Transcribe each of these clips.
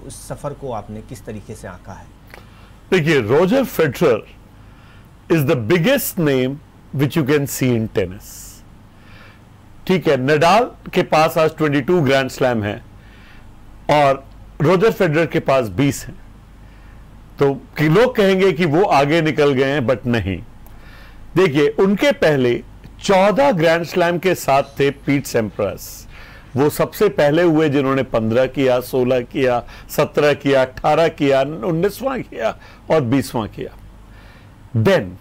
उस सफर को आपने किस तरीके से आंका है? देखिए, Roger Federer is the biggest name which you can see in tennis. ठीक है, नडाल के पास आज 22 ग्रैंड स्लैम है और रोजर फेडरर के पास 20 हैं। तो कि लोग कहेंगे कि वो आगे निकल गए हैं, बट नहीं। देखिए, उनके पहले 14 ग्रैंड स्लैम के साथ थे पीट सैम्प्रास। वो सबसे पहले हुए जिन्होंने 15 किया, 16 किया, 17 किया, 18 किया, 19वां किया और 20वां किया। देन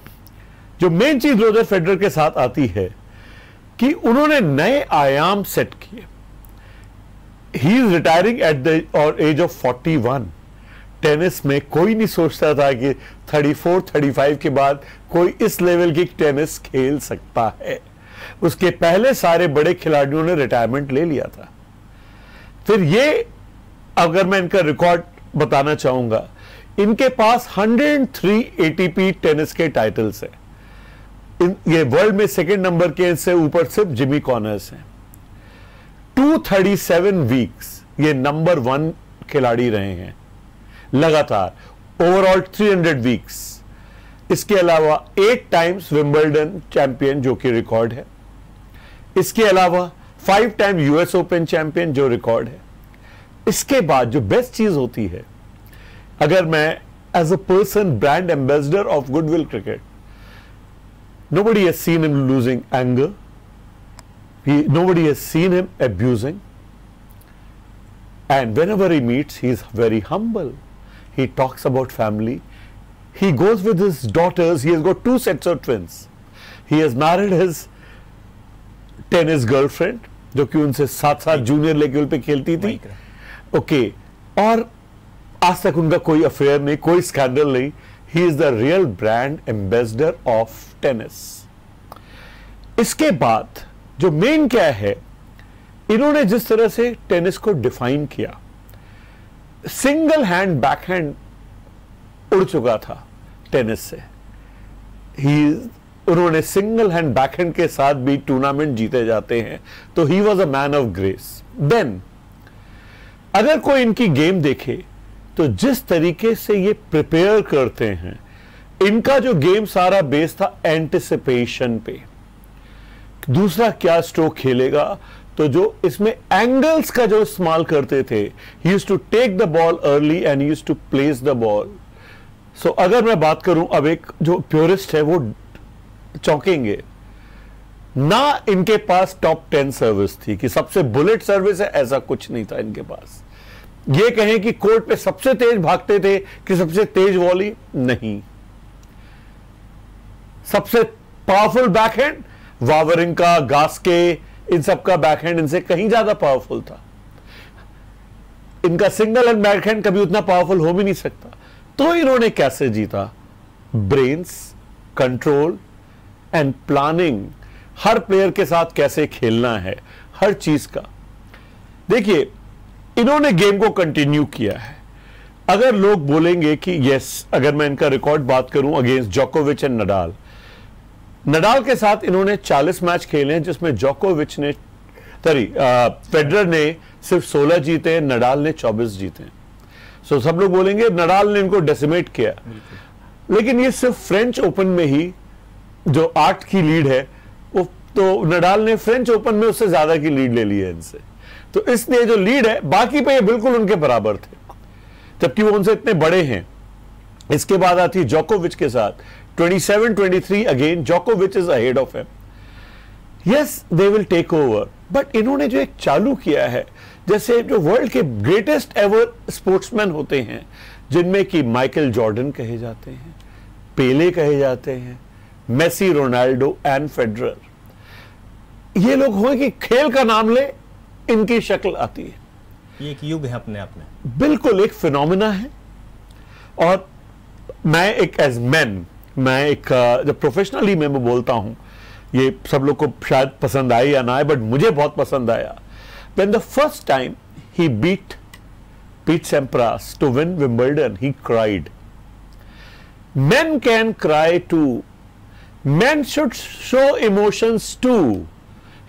जो मेन चीज रोजर फेडरर के साथ आती है कि उन्होंने नए आयाम सेट किए। He is retiring at the age of 41। Tennis में कोई नहीं सोचता था कि 34-35 के बाद कोई इस लेवल की टेनिस खेल सकता है। उसके पहले सारे बड़े खिलाड़ियों ने रिटायरमेंट ले लिया था। फिर ये, अगर मैं इनका रिकॉर्ड बताना चाहूंगा, इनके पास 103 एटीपी टेनिस के टाइटल्स हैं। ये वर्ल्ड में सेकंड नंबर के से ऊपर सिर्फ जिमी कॉनर्स हैं। 237 वीक्स ये नंबर 1 खिलाड़ी रहे हैं लगातार, ओवरऑल 300 वीक्स। इसके अलावा 8 टाइम्स विंबलडन चैंपियन, जो कि रिकॉर्ड है। इसके अलावा 5 टाइम यूएस ओपन चैंपियन, जो रिकॉर्ड है। इसके बाद जो बेस्ट चीज होती है, अगर मैं as a person brand ambassador of goodwill cricket, nobody has seen him losing anger, nobody has seen him abusing, and whenever he meets he is very humble. He talks about family. He goes with his daughters. He has got 2 sets of twins. He has married his tennis girlfriend, जो कि उनसे साथ junior level पे खेलती थी। Okay, और आज तक उनका कोई अफेयर नहीं, कोई स्कैंडल नहीं। He is the real brand ambassador of tennis. इसके बाद जो मेन क्या है, इन्होंने जिस तरह से टेनिस को डिफाइन किया, सिंगल हैंड बैकहैंड उड़ चुका था टेनिस से। उन्होंने सिंगल हैंड बैकहैंड के साथ भी टूर्नामेंट जीते जाते हैं। तो he was a man of grace. Then अगर कोई इनकी गेम देखे तो जिस तरीके से ये प्रिपेयर करते हैं, इनका जो गेम सारा बेस था एंटिसिपेशन पे। दूसरा क्या स्ट्रोक खेलेगा, तो जो इसमें एंगल्स का जो इस्तेमाल करते थे, he used to take the ball early and he used to place the ball. So अगर मैं बात करूं, अब एक जो प्योरिस्ट है वो चौंकेंगे ना। इनके पास टॉप 10 सर्विस थी कि सबसे बुलेट सर्विस है, ऐसा कुछ नहीं था इनके पास। ये कहें कि कोर्ट पे सबसे तेज भागते थे कि सबसे तेज वॉली, नहीं। सबसे पावरफुल बैकहैंड वावरिंका, गास्के, इन सब का बैकहैंड इनसे कहीं ज्यादा पावरफुल था। इनका सिंगल एंड बैकहैंड कभी उतना पावरफुल हो भी नहीं सकता। तो इन्होंने कैसे जीता? Brains, control and planning. Her player के साथ कैसे खेलना है, हर चीज का। देखिए, इन्होंने गेम को कंटिन्यू किया है। अगर लोग बोलेंगे कि यस, अगर मैं इनका रिकॉर्ड बात करूं अगेंस्ट जोकोविच एंड नडाल, नडाल के साथ इन्होंने 40 मैच खेले हैं, जिसमें जोकोविच ने फेडरर ने सिर्फ 16 जीते, नडाल ने 24 जीते। सो सब लोग बोलेंगे नडाल ने इनको डेसिमेट किया, लेकिन ये सिर्फ फ्रेंच ओपन में ही जो 8 की लीड है, वो तो नडाल ने फ्रेंच ओपन में उससे ज्यादा की लीड ले ली है इनसे। तो इसलिए जो लीड है, बाकी पे ये बिल्कुल उनके बराबर थे, जबकि वो उनसे इतने बड़े हैं। इसके बाद आती है जोकोविच के साथ 27-23 अगेन, जोकोविच is ahead of him. Yes, they will take over, but इन्होंने जो एक चालू किया है, जैसे जो वर्ल्ड के ग्रेटेस्ट एवर स्पोर्ट्समैन होते हैं, जिनमें कि माइकल जॉर्डन कहे जाते हैं, पेले कहे जाते हैं, मेसी, रोनाल्डो एंड फेडरर, ये लोग हुए कि खेल का नाम ले इनकी शक्ल आती है। ये एक युग है अपने आप में, बिल्कुल एक फिनोमिना है। और मैं एक एज मैन, मैं एक जब प्रोफेशनली मैं बोलता हूं, ये सब लोग को शायद पसंद आए या ना आए, बट मुझे बहुत पसंद आया। When the first time he beat Pete Sampras to win Wimbledon, he cried. Men can cry too. Men should show emotions too.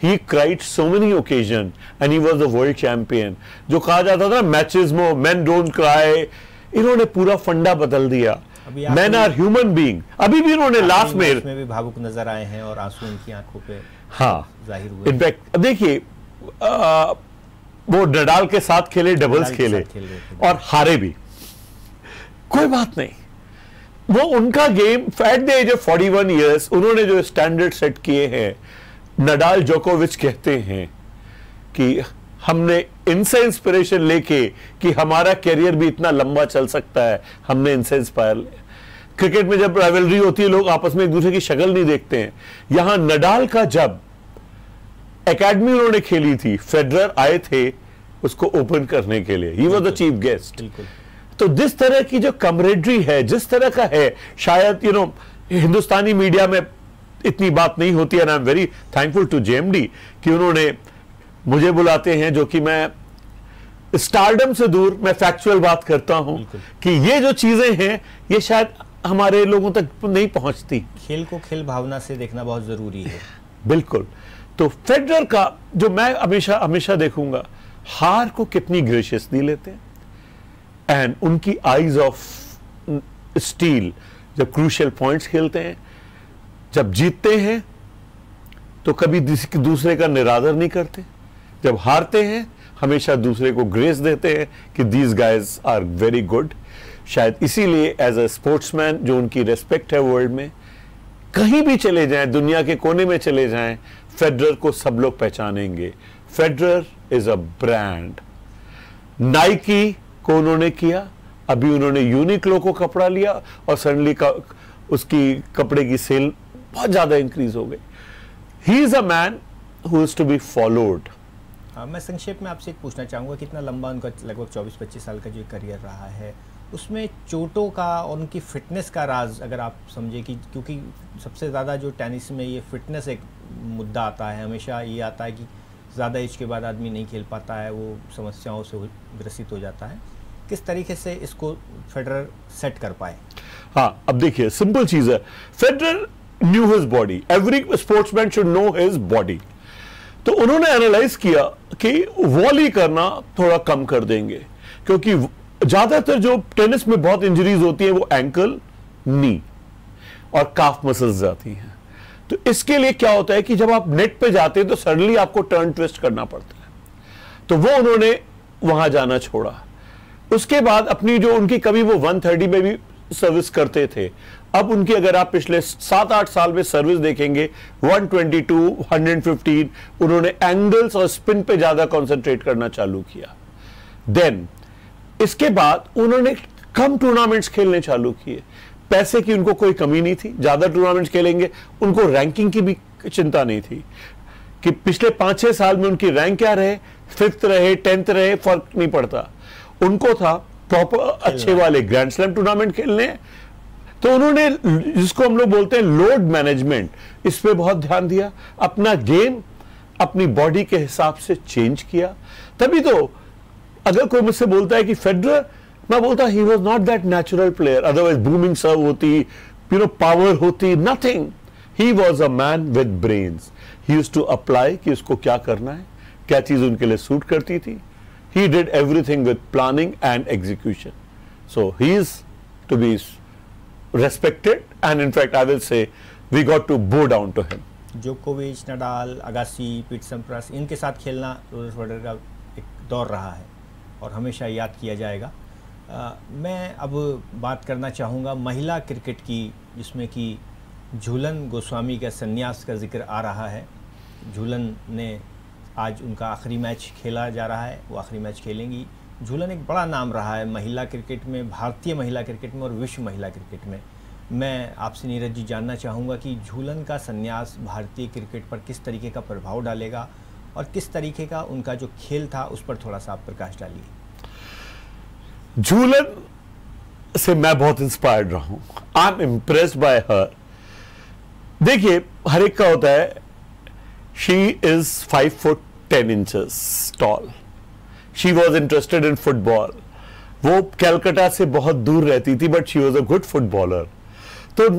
He cried so many occasion and he was the world champion. जो कहा जाता था मैचेज्मो, main don't cry, इन्होंने पूरा फंडा बदल दिया। Man are human being. अभी भी इन्होंने लास्ट में भी भावुक नजर आए हैं और आंसू उनकी आंखों पे जाहिर हुए। इनफैक्ट देखिए वो नडाल के साथ खेले, डबल्स खेले और हारे भी, कोई बात नहीं। वो उनका game at the age of 41 years उन्होंने जो स्टैंडर्ड सेट किए हैं, नडाल जोकोविच कहते हैं कि हमने इनसे इंस्पिरेशन लेके कि हमारा कैरियर भी इतना लंबा चल सकता है, हमने इनसे इंस्पायर लिया। क्रिकेट में जब राइवलरी होती है लोग आपस में एक दूसरे की शक्ल नहीं देखते हैं। यहां नडाल का जब एकेडमी उन्होंने खेली थी, फेडरर आए थे उसको ओपन करने के लिए, he was the chief guest. तो जिस तरह की जो कमरेडरी है, जिस तरह का है, शायद हिंदुस्तानी मीडिया में इतनी बात नहीं होती है। I am very thankful to JMD कि उन्होंने मुझे बुलाते हैं, जो कि मैं स्टारडम से दूर मैं फैक्चुअल बात करता हूं कि ये जो चीजें हैं ये शायद हमारे लोगों तक नहीं पहुंचती। खेल को खेल भावना से देखना बहुत जरूरी है। बिल्कुल। तो फेडरर का जो मैं हमेशा हमेशा देखूंगा, हार को कितनी ग्रेशियसली लेते हैं एंड उनकी आईज ऑफ स्टील जब क्रूशियल पॉइंट्स खेलते हैं, जब जीतते हैं तो कभी दूसरे का निरादर नहीं करते, जब हारते हैं हमेशा दूसरे को ग्रेस देते हैं कि these guys are very good. शायद इसीलिए एज अ स्पोर्ट्समैन जो उनकी रेस्पेक्ट है वर्ल्ड में, कहीं भी चले जाएं, दुनिया के कोने में चले जाएं, फेडरर को सब लोग पहचानेंगे। Federer is a brand. Nike को उन्होंने किया, अभी उन्होंने यूनिक्लो को कपड़ा लिया और सडनली उसकी कपड़े की सेल बहुत ज्यादा इंक्रीज हो गई। He is a man who is to be followed. मैं संक्षेप में आपसे एक पूछना चाहूँगा, कितना लंबा उनका लगभग 24-25 साल का जो करियर रहा है, उसमें चोटों का और उनकी फिटनेस का राज अगर आप समझे कि, क्योंकि सबसे ज़्यादा जो टेनिस में ये फिटनेस एक मुद्दा आता है, हमेशा ये आता है कि ज़्यादा एज के बाद आदमी नहीं खेल पाता है, वो समस्याओं से ग्रसित हो जाता है। किस तरीके से इसको फेडरर सेट कर पाए? हाँ, अब देखिए सिंपल चीज़ है, Federer new his body, every sportsman should know his body. तो उन्होंने एनालाइज किया कि वॉली करना थोड़ा कम कर देंगे, क्योंकि ज्यादातर जो टेनिस में बहुत इंजरीज होती है वो एंकल, नी और काफ मसल्स जाती हैं। तो इसके लिए क्या होता है कि जब आप नेट पे जाते हैं तो सडनली आपको टर्न ट्विस्ट करना पड़ता है, तो वो उन्होंने वहां जाना छोड़ा। उसके बाद अपनी जो उनकी कभी वो 130 में भी सर्विस करते थे, अब उनकी अगर आप पिछले 7-8 साल में सर्विस देखेंगे 122, 115, उन्होंने एंगल्स और स्पिन पे ज्यादा कंसंट्रेट करना चालू किया। देन इसके बाद उन्होंने कम टूर्नामेंट्स खेलने चालू किए। पैसे की उनको कोई कमी नहीं थी, ज्यादा टूर्नामेंट्स खेलेंगे, उनको रैंकिंग की भी चिंता नहीं थी कि पिछले 5-6 साल में उनकी रैंक क्या रहे, 5th रहे, 10th रहे, फर्क नहीं पड़ता। उनको था प्रॉपर अच्छे वाले ग्रैंड स्लैम टूर्नामेंट खेलने। तो उन्होंने, जिसको हम लोग बोलते हैं लोड मैनेजमेंट, इस पे बहुत ध्यान दिया, अपना गेम अपनी बॉडी के हिसाब से चेंज किया। तभी तो अगर कोई मुझसे बोलता है कि फेडरर, मैं बोलता he was not that natural player, otherwise booming serve होती, पावर होती, nothing. He was a man with brains. He used to apply कि उसको क्या करना है, क्या चीज उनके लिए सूट करती थी। He did everything with planning and execution. So he is to be respected, and in fact I will say we got to bow down to him. जोकोविच, नडाल, अगासी, पीट सैम्प्रास, इनके साथ खेलना रोजर फेडरर का एक दौर रहा है और हमेशा याद किया जाएगा। मैं अब बात करना चाहूँगा महिला क्रिकेट की, जिसमें कि झूलन गोस्वामी का संन्यास का जिक्र आ रहा है। झूलन ने आज उनका आखिरी मैच खेला जा रहा है, वो आखिरी मैच खेलेंगी। झूलन एक बड़ा नाम रहा है महिला क्रिकेट में, भारतीय महिला क्रिकेट में और विश्व महिला क्रिकेट में। मैं आपसे नीरज जी जानना चाहूँगा कि झूलन का संन्यास भारतीय क्रिकेट पर किस तरीके का प्रभाव डालेगा और किस तरीके का उनका जो खेल था उस पर थोड़ा सा आप प्रकाश डालिए। झूलन से मैं बहुत इंस्पायर्ड रहा हूँ। आई एम इम्प्रेस्ड बाय हर। देखिए, हर एक का होता है, she is 5 foot 10 inches tall. She was interested in football. वो कैलकाटा से बहुत दूर रहती थी, but she was a good footballer. तो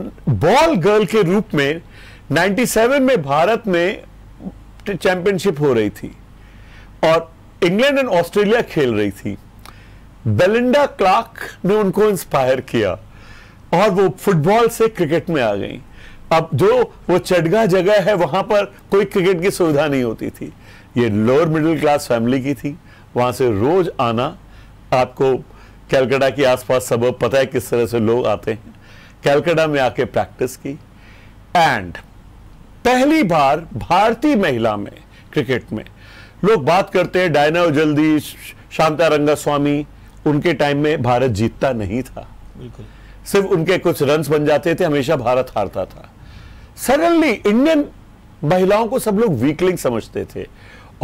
बॉल गर्ल के रूप में 97 में भारत में चैंपियनशिप हो रही थी और इंग्लैंड एंड ऑस्ट्रेलिया खेल रही थी, बेलिंडा क्लार्क ने उनको इंस्पायर किया और वो फुटबॉल से क्रिकेट में आ गई। अब जो वो चटगा जगह है वहां पर कोई क्रिकेट की सुविधा नहीं होती थी, ये लोअर मिडिल क्लास फैमिली की थी, वहां से रोज आना। आपको कलकत्ता के आसपास सबब पता है किस तरह से लोग आते हैं। कलकत्ता में आके प्रैक्टिस की एंड पहली बार भारतीय महिला में क्रिकेट में लोग बात करते हैं डायना जल्दी, शांता रंगास्वामी, उनके टाइम में भारत जीतता नहीं था, बिल्कुल सिर्फ उनके कुछ रन्स बन जाते थे, हमेशा भारत हारता था। सडनली इंडियन महिलाओं को सब लोग वीकलिंग समझते थे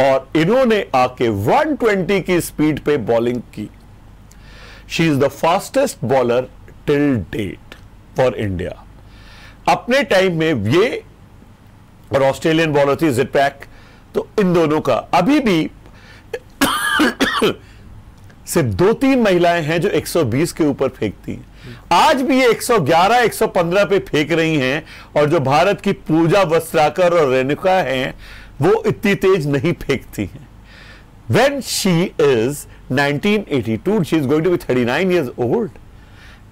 और इन्होंने आके 120 की स्पीड पे बॉलिंग की। She is the fastest bowler till date for India. अपने टाइम में ये और ऑस्ट्रेलियन बॉलर थी जिटपैक, तो इन दोनों का अभी भी सिर्फ 2-3 महिलाएं हैं जो 120 के ऊपर फेंकती हैं। आज भी ये 111, 115 पे फेंक रही हैं और जो भारत की पूजा वस्त्राकर और रेणुका हैं वो इतनी तेज नहीं फेंकती हैं। When she is 1982, she is going to be 39 years old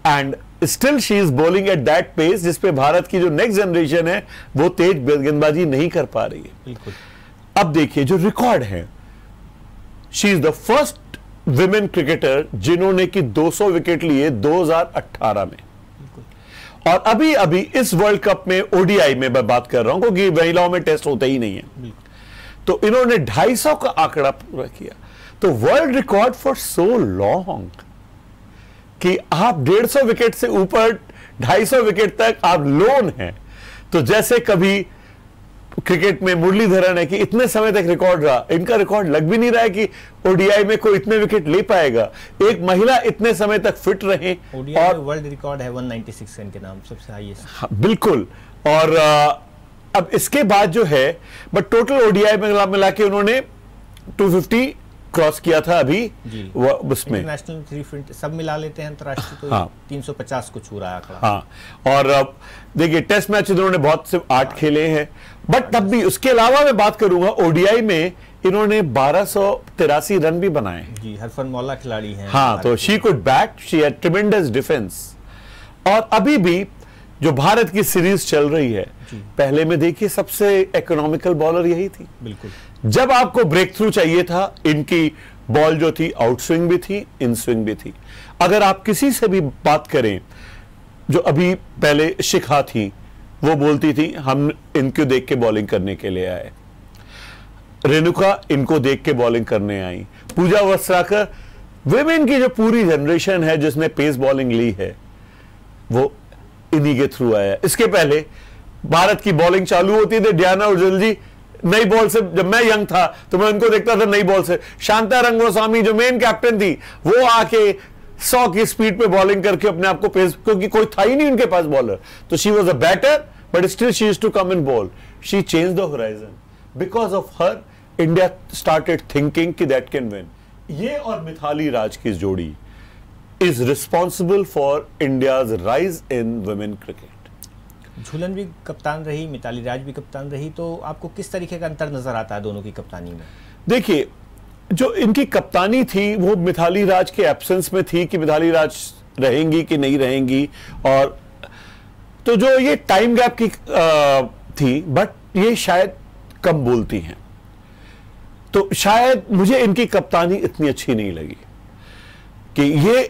and still she is bowling at that pace जिसपे भारत की जो नेक्स्ट जनरेशन है वो तेज गेंदबाजी नहीं कर पा रही है। बिल्कुल। अब देखिए जो रिकॉर्ड है, she is the first women cricketer जिन्होंने की 200 विकेट लिए 2018 में। और अभी अभी इस वर्ल्ड कप में ओडीआई में मैं बात कर रहा हूं क्योंकि महिलाओं में टेस्ट होते ही नहीं है, तो इन्होंने 250 का आंकड़ा पूरा किया। तो world record for so long कि आप 150 विकेट से ऊपर 250 विकेट तक आप लोन हैं। तो जैसे कभी क्रिकेट में मुरलीधरन है कि इतने समय तक रिकॉर्ड रहा, इनका रिकॉर्ड लग भी नहीं रहा है कि ओडीआई में कोई इतने विकेट ले पाएगा। एक महिला इतने समय तक फिट रहे और वर्ल्ड रिकॉर्ड है 196 इनके नाम, सबसे हाईएस्ट। हाँ, बिल्कुल। और अब इसके बाद जो है बट टोटल ओडीआई में मिला के उन्होंने 250 क्रॉस किया था अभी उसमें। इंटरनेशनल 350 सब मिला लेते हैं अंतरराष्ट्रीय तो हाँ, 350 को छू रहा है आंकड़ा। हाँ, और देखिए टेस्ट मैच इन्होंने बहुत सिर्फ 8 खेले हैं, बट तब भी उसके अलावा मैं बात करूंगा ओडीआई में इन्होंने 1283 रन भी बनाए जी। हरफन मौला खिलाड़ी हैं। हाँ, तो she could bat, she had ट्रेमेंडस defence. और अभी भी जो भारत की सीरीज चल रही है, पहले में देखिए सबसे इकोनॉमिकल बॉलर यही थी। बिल्कुल। जब आपको ब्रेक थ्रू चाहिए था, इनकी बॉल जो थी आउट स्विंग भी थी, इन स्विंग भी थी। अगर आप किसी से भी बात करें, जो अभी पहले शिखा थी, वो बोलती थी हम इनको देख के बॉलिंग करने के लिए आए। रेणुका इनको देख के बॉलिंग करने आई। पूजा वस्त्राकर, विमेन की जो पूरी जनरेशन है जिसने पेस बॉलिंग ली है वो इन्हीं के थ्रू आया। इसके पहले भारत की बॉलिंग चालू होती थी, डियाना उजल जी नई बॉल से, जब मैं यंग था तो मैं उनको देखता था नई बॉल से। शांता रंगोस्वामी जो मेन कैप्टन थी वो आके 100 की स्पीड पे बॉलिंग करके अपने आप को पेस, क्योंकि कोई था ही नहीं उनके पास बॉलर, तो she was a batter but still she used to come in bowl. She change the horizon because of her. India started thinking कि दैट कैन विन। ये और मिथाली राज की जोड़ी is responsible for India's rise in women cricket. Jhulan भी कप्तान रही, मिताली राज भी कप्तान रही, तो आपको किस तरीके का अंतर नजर आता है दोनों की कप्तानी में? देखिए जो इनकी कप्तानी थी वो मिथाली राज के एब्सेंस में थी कि मिथाली राज रहेंगी कि नहीं रहेंगी, और तो जो ये टाइम गैप की थी, बट ये शायद कम बोलती हैं, तो शायद मुझे इनकी कप्तानी इतनी अच्छी नहीं लगी कि ये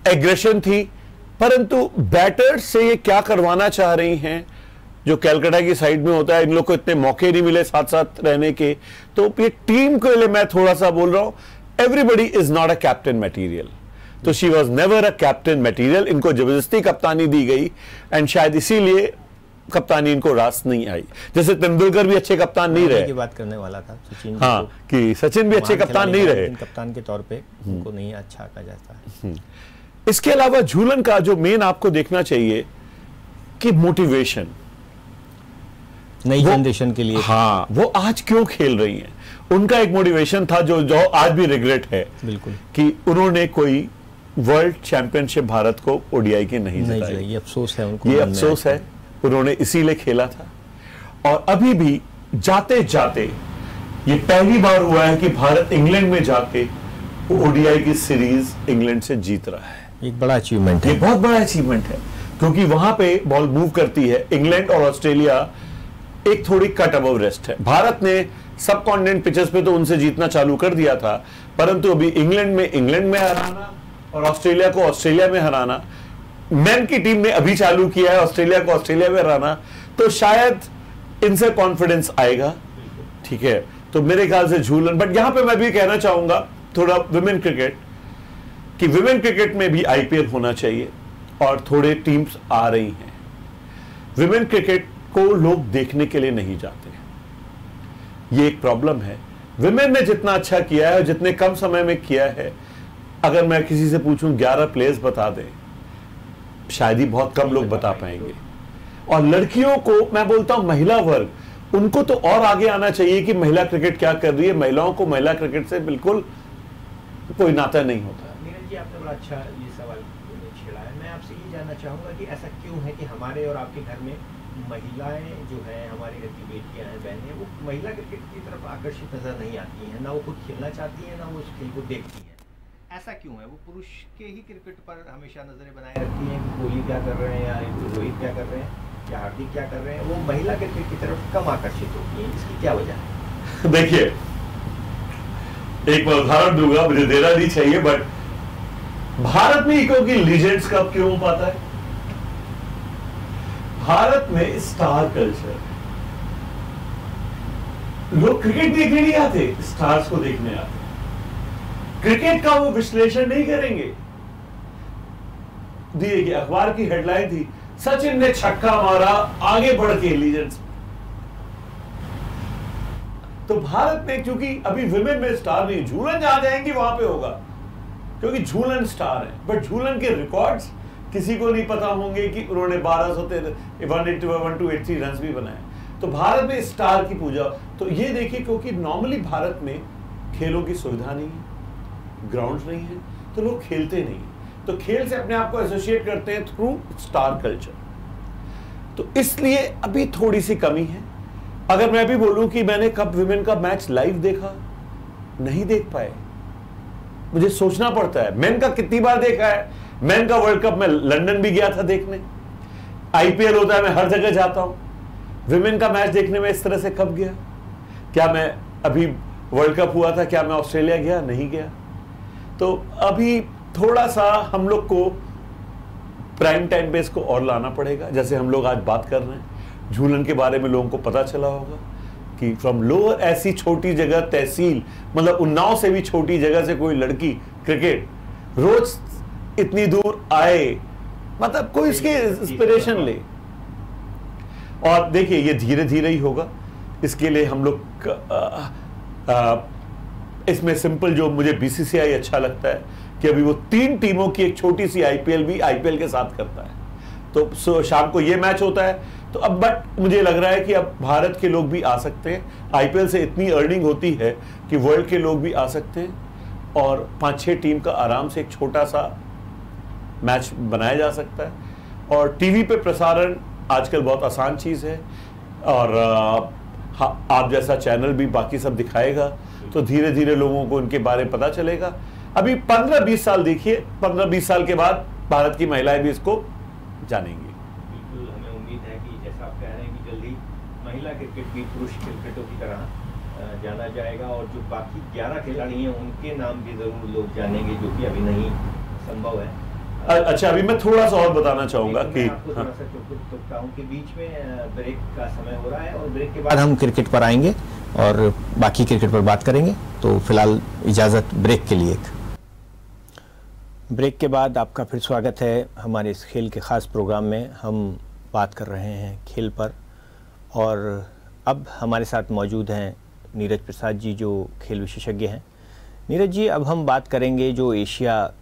एग्रेशन थी, परंतु बैटर्स से ये क्या करवाना चाह रही हैं जो कलकत्ता की साइड में होता है, इन लोग को इतने मौके नहीं मिले साथ साथ रहने के, तो ये टीम के लिए मैं थोड़ा सा बोल रहा हूं, everybody is not a captain material, तो she was never a captain material. इनको जबरदस्ती कप्तानी दी गई एंड शायद इसीलिए कप्तानी इनको रास नहीं आई। जैसे तेंदुलकर भी अच्छे कप्तान नहीं रहे, की बात करने वाला था सचिन। हाँ, कि सचिन भी अच्छे कप्तान नहीं रहे, कप्तान के तौर पे उनको नहीं अच्छा कहा जाता है। इसके अलावा झूलन का जो मेन आपको देखना चाहिए कि मोटिवेशन नई जनरेशन के लिए, हाँ, वो आज क्यों खेल रही हैं, उनका एक मोटिवेशन था जो आज भी रिग्रेट है, बिल्कुल, कि उन्होंने कोई वर्ल्ड चैंपियनशिप भारत को ओडीआई की नहीं जिताई। ये अफसोस है उनको, ये अफसोस है, उन्होंने इसीलिए खेला था। और अभी भी जाते जाते ये पहली बार हुआ है कि भारत इंग्लैंड में जाके ओडीआई की सीरीज इंग्लैंड से जीत रहा है। एक बड़ा अचीवमेंट है, ये बहुत बड़ा अचीवमेंट है, क्योंकि वहां पे बॉल मूव करती है। इंग्लैंड और ऑस्ट्रेलिया एक थोड़ी कट अबव रेस्ट है। भारत ने सब कॉन्टिनेंट पिचेस पे तो उनसे जीतना चालू कर दिया था, परंतु अभी इंग्लैंड में हराना और ऑस्ट्रेलिया को ऑस्ट्रेलिया में हराना, मैन की टीम ने अभी चालू किया है ऑस्ट्रेलिया को ऑस्ट्रेलिया में हराना, तो शायद इनसे कॉन्फिडेंस आएगा। ठीक है, तो मेरे ख्याल से झूलन। बट यहां पे मैं भी कहना चाहूंगा थोड़ा विमेन क्रिकेट, कि विमेन क्रिकेट में भी आईपीएल होना चाहिए और थोड़े टीम्स आ रही हैं। विमेन क्रिकेट को लोग देखने के लिए नहीं जाते, ये एक प्रॉब्लम है। विमेन ने जितना अच्छा किया है, जितने कम समय में किया है, अगर मैं किसी से पूछूं 11 प्लेयर्स बता दें, शायद ही बहुत कम लोग बता पाएंगे। और लड़कियों को मैं बोलता हूं, महिला वर्ग, उनको तो और आगे आना चाहिए कि महिला क्रिकेट क्या कर रही है। महिलाओं को महिला क्रिकेट से बिल्कुल कोई नाता नहीं होता। नीरज जी, आपने बड़ा अच्छा ये सवाल छेड़ा है। मैं आपसे ये जानना चाहूंगा कि ऐसा क्यों है कि हमारे और आपके घर में महिलाएं जो हैं, हमारी घर की बेटियां हैं, बहनें, वो महिला क्रिकेट की तरफ आकर्षित नजर नहीं आती हैं, ना वो खुद खेलना चाहती हैं, ना वो उस खेल को देखती हैं। ऐसा क्यों है? वो पुरुष के ही क्रिकेट पर हमेशा नजरें बनाए रखती हैं कि कोहली क्या कर रहे हैं या रोहित क्या कर रहे हैं या हार्दिक क्या कर रहे हैं, वो महिला क्रिकेट की तरफ कम आकर्षित होती हैं। इसकी क्या वजह है? देखिए, एक मैं उदाहरण दूंगा, मुझे देना नहीं चाहिए, बट भारत में इको की लीजेंड्स कब क्यों हो पाता है? भारत में स्टार कल्चर, लोग क्रिकेट देखने नहीं आते, स्टार्स को देखने आते। क्रिकेट का वो विश्लेषण नहीं करेंगे। देखिए, अखबार की हेडलाइन थी, सचिन ने छक्का मारा, आगे बढ़ के लीजेंड्स। तो भारत में क्योंकि अभी विमेन में स्टार नहीं, झूलन जहां जाएंगी वहां पे होगा, क्योंकि झूलन स्टार है। बट झूलन के रिकॉर्ड्स किसी को नहीं पता होंगे कि उन्होंने 1283 रन भी बनाए। तो भारत में स्टार की पूजा। तो ये देखिए, क्योंकि नॉर्मली भारत में खेलों की सुविधा नहीं है, ग्राउंड नहीं है, तो लोग खेलते नहीं, तो खेल से अपने आप को एसोसिएट करते हैं थ्रू स्टार कल्चर। तो इसलिए अभी थोड़ी सी कमी है। अगर मैं भी बोलूं कि मैंने कब विमेन का मैच लाइव देखा, नहीं देख पाए, मुझे सोचना पड़ता है। मेन का कितनी बार देखा है, मेन का वर्ल्ड कप में लंदन भी गया था देखने, आईपीएल होता है मैं हर जगह जाता हूं। विमेन का मैच देखने में इस तरह से कब गया? क्या मैं अभी वर्ल्ड कप हुआ था, क्या मैं ऑस्ट्रेलिया गया? नहीं गया। तो अभी थोड़ा सा हम लोग को प्राइम टाइम पे इसको और लाना पड़ेगा। जैसे हम लोग आज बात कर रहे हैं, झूलन के बारे में लोगों को पता चला होगा कि फ्रॉम लोअर, ऐसी छोटी जगह, तहसील, मतलब उन्नाव से भी छोटी जगह से कोई लड़की क्रिकेट रोज इतनी दूर आए, मतलब कोई इसके इंस्पिरेशन ले। और देखिए, ये धीरे धीरे ही होगा। इसके लिए हम लोग इसमें सिंपल जो मुझे बीसीसीआई अच्छा लगता है कि अभी वो 3 टीमों की एक छोटी सी आईपीएल भी आईपीएल के साथ करता है। तो शाम को ये मैच होता है, तो अब बट मुझे लग रहा है कि अब भारत के लोग भी आ सकते हैं। आईपीएल से इतनी अर्निंग होती है कि वर्ल्ड के लोग भी आ सकते हैं और 5-6 टीम का आराम से एक छोटा सा मैच बनाया जा सकता है। और टीवी पे प्रसारण आजकल बहुत आसान चीज़ है, और आप जैसा चैनल भी बाकी सब दिखाएगा, तो धीरे धीरे लोगों को इनके बारे में पता चलेगा। अभी 15-20 साल देखिए, 15-20 साल के बाद भारत की महिलाएं भी इसको जानेंगी। बिल्कुल, हमें उम्मीद है कि जैसा आप कह रहे हैं कि जल्दी महिला क्रिकेट भी पुरुष क्रिकेटों की तरह जाना जाएगा, और जो बाकी 11 खिलाड़ी हैं उनके नाम भी जरूर लोग जानेंगे, जो कि अभी नहीं संभव है। अच्छा, अभी मैं थोड़ा सा और बताना चाहूंगा कि आपको थोड़ा सा टोकता हूं कि बीच में ब्रेक का समय हो रहा है, और ब्रेक के बाद हम क्रिकेट पर आएंगे और बाकी क्रिकेट पर बात करेंगे। तो फिलहाल इजाज़त ब्रेक के लिए। ब्रेक के बाद आपका फिर स्वागत है हमारे इस खेल के ख़ास प्रोग्राम में। हम बात कर रहे हैं खेल पर, और अब हमारे साथ मौजूद हैं नीरज प्रसाद जी, जो खेल विशेषज्ञ हैं। नीरज जी, अब हम बात करेंगे जो एशिया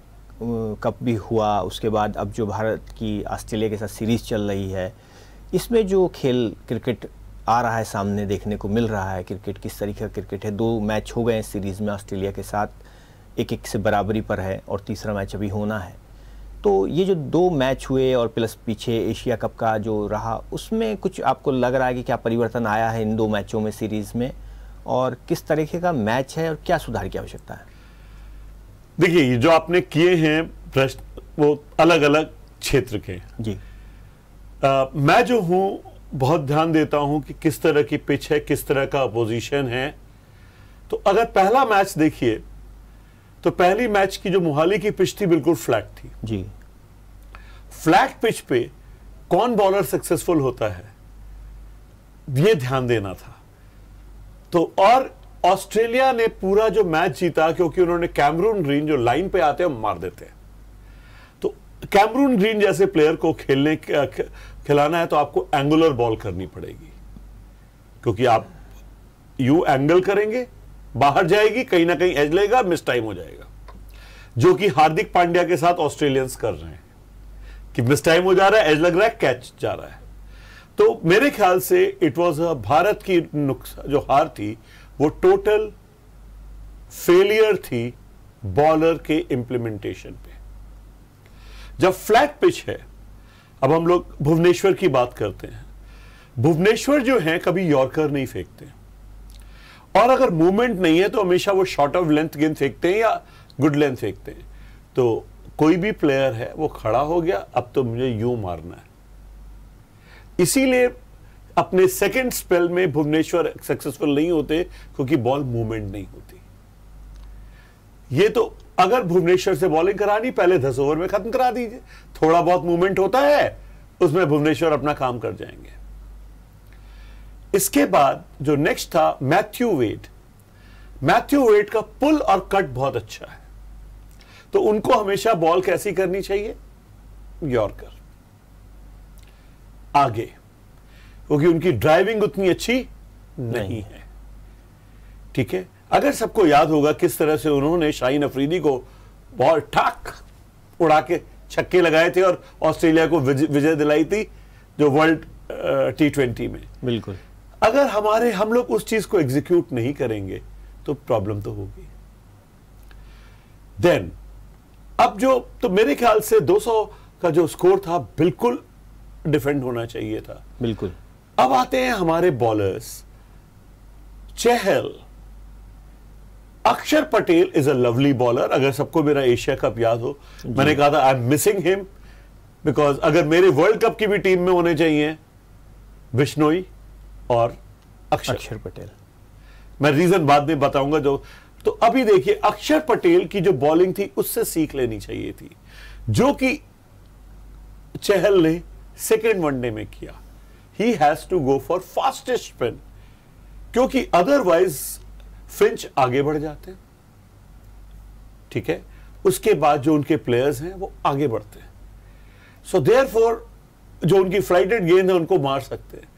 कप भी हुआ, उसके बाद अब जो भारत की ऑस्ट्रेलिया के साथ सीरीज़ चल रही है, इसमें जो खेल क्रिकेट आ रहा है सामने, देखने को मिल रहा है क्रिकेट किस तरीके का क्रिकेट है। 2 मैच हो गए सीरीज़ में ऑस्ट्रेलिया के साथ, 1-1 से बराबरी पर है, और तीसरा मैच अभी होना है। तो ये जो 2 मैच हुए और प्लस पीछे एशिया कप का जो रहा, उसमें कुछ आपको लग रहा है कि क्या परिवर्तन आया है इन 2 मैचों में सीरीज़ में? और किस तरीके का मैच है और क्या सुधार की आवश्यकता है? देखिए, जो आपने किए हैं प्रश्न वो अलग अलग क्षेत्र के जी। मैं जो हूं बहुत ध्यान देता हूं कि किस तरह की पिच है, किस तरह का अपोजिशन है। तो अगर पहला मैच देखिए तो पहली मैच की जो मोहाली की पिच थी बिल्कुल फ्लैट थी जी। फ्लैट पिच पे कौन बॉलर सक्सेसफुल होता है ये ध्यान देना था। तो और ऑस्ट्रेलिया ने पूरा जो मैच जीता क्योंकि उन्होंने कैमरून ग्रीन जो लाइन पे आते हैं मार देते हैं। तो कैमरून ग्रीन जैसे प्लेयर को खिलाना है तो आपको एंगुलर बॉल करनी पड़ेगी, क्योंकि आप यू एंगल करेंगे, बाहर जाएगी, कहीं ना कहीं एज लेगा, मिस टाइम हो जाएगा, जो कि हार्दिक पांड्या के साथ ऑस्ट्रेलियंस कर रहे हैं कि मिस टाइम हो जा रहा है, एज लग रहा है, कैच जा रहा है। तो मेरे ख्याल से इट वाज भारत की जो हार थी वो टोटल फेलियर थी बॉलर के इंप्लीमेंटेशन पे। जब फ्लैट पिच है, अब हम लोग भुवनेश्वर की बात करते हैं। भुवनेश्वर जो है कभी यॉर्कर नहीं फेंकते, और अगर मूवमेंट नहीं है तो हमेशा वो शॉर्ट ऑफ लेंथ गेंद फेंकते हैं या गुड लेंथ फेंकते हैं। तो कोई भी प्लेयर है वो खड़ा हो गया, अब तो मुझे यूं मारना है। इसीलिए अपने सेकंड स्पेल में भुवनेश्वर सक्सेसफुल नहीं होते, क्योंकि बॉल मूवमेंट नहीं होती। ये तो अगर भुवनेश्वर से बॉलिंग करानी पहले 10 ओवर में खत्म करा दीजिए, थोड़ा बहुत मूवमेंट होता है उसमें भुवनेश्वर अपना काम कर जाएंगे। इसके बाद जो नेक्स्ट था मैथ्यू वेड। मैथ्यू वेड का पुल और कट बहुत अच्छा है, तो उनको हमेशा बॉल कैसी करनी चाहिए, यॉर्कर आगे, क्योंकि उनकी ड्राइविंग उतनी अच्छी नहीं है। ठीक है, अगर सबको याद होगा किस तरह से उन्होंने शाहीन अफरीदी को बॉल ठाक उड़ा के छक्के लगाए थे और ऑस्ट्रेलिया को विजय दिलाई थी जो वर्ल्ड T20 में। बिल्कुल। अगर हम लोग उस चीज को एग्जीक्यूट नहीं करेंगे तो प्रॉब्लम तो होगी। देन अब तो मेरे ख्याल से 200 का जो स्कोर था बिल्कुल डिफेंड होना चाहिए था। बिल्कुल। अब आते हैं हमारे बॉलर्स। चहल, अक्षर Patel is a lovely bowler. अगर सबको मेरा एशिया कप याद हो, मैंने कहा था I am missing him, because अगर मेरे वर्ल्ड कप की भी टीम में होने चाहिए बिश्नोई और अक्षर पटेल। मैं रीजन बाद में बताऊंगा। तो अभी देखिए, अक्षर पटेल की जो बॉलिंग थी उससे सीख लेनी चाहिए थी, जो कि चहल ने सेकेंड वनडे में किया। He has to go for fastest spin, क्योंकि अदरवाइज फिंच आगे बढ़ जाते हैं। ठीक है, उसके बाद जो उनके प्लेयर्स हैं वो आगे बढ़ते हैं, सो देयरफॉर जो उनकी फ्लाइटेड गेंद है उनको मार सकते हैं।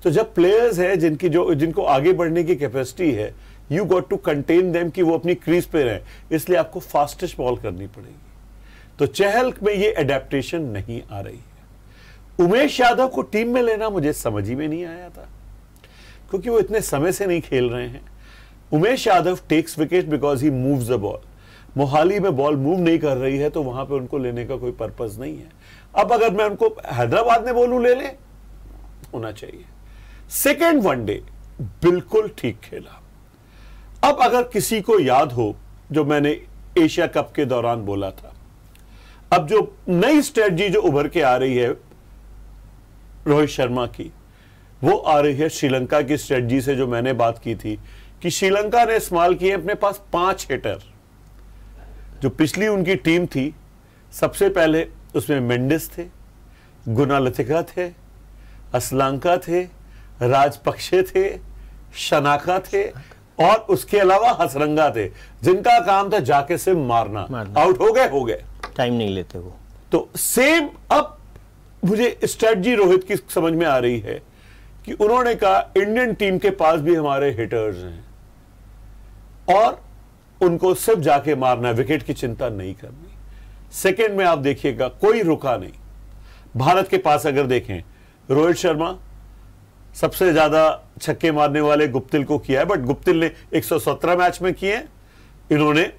तो जब प्लेयर्स हैं जिनको आगे बढ़ने की कैपेसिटी है, you got to contain them कि वो अपनी क्रीज पे रहें, इसलिए आपको फास्टेस्ट बॉल करनी पड़ेगी। तो चहल में ये एडेप्टेशन नहीं आ रही है। उमेश यादव को टीम में लेना मुझे समझ ही में नहीं आया था, क्योंकि वो इतने समय से नहीं खेल रहे हैं। Umesh Yadav takes wicket because he moves the ball. Mohali में बॉल मूव नहीं कर रही है तो वहां पे उनको लेने का कोई पर्पस नहीं है। अब अगर मैं उनको हैदराबाद में बोलूं ले ले, होना चाहिए। सेकेंड वनडे बिल्कुल ठीक खेला। अब अगर किसी को याद हो जो मैंने एशिया कप के दौरान बोला था, अब जो नई स्ट्रेटजी जो उभर के आ रही है रोहित शर्मा की, वो आ रही है श्रीलंका की स्ट्रेटजी से, जो मैंने बात की थी कि श्रीलंका ने इस्तेमाल किए अपने पास 5 हिटर। जो पिछली उनकी टीम थी, सबसे पहले उसमें मेंडिस थे, गुनालथिका थे, असलांका थे, राजपक्षे थे, शनाका थे, और उसके अलावा हसरंगा थे, जिनका काम था जाके से मारना। आउट हो गए, टाइम नहीं लेते वो। तो सेम अब मुझे स्ट्रेटजी रोहित की समझ में आ रही है कि उन्होंने कहा इंडियन टीम के पास भी हमारे हिटर्स हैं और उनको सिर्फ जाके मारना है, विकेट की चिंता नहीं करनी। सेकंड में आप देखिएगा कोई रुका नहीं। भारत के पास अगर देखें, रोहित शर्मा सबसे ज्यादा छक्के मारने वाले गुप्तिल को किया है, बट गुप्तिल ने 117 मैच में किए हैं, इन्होंने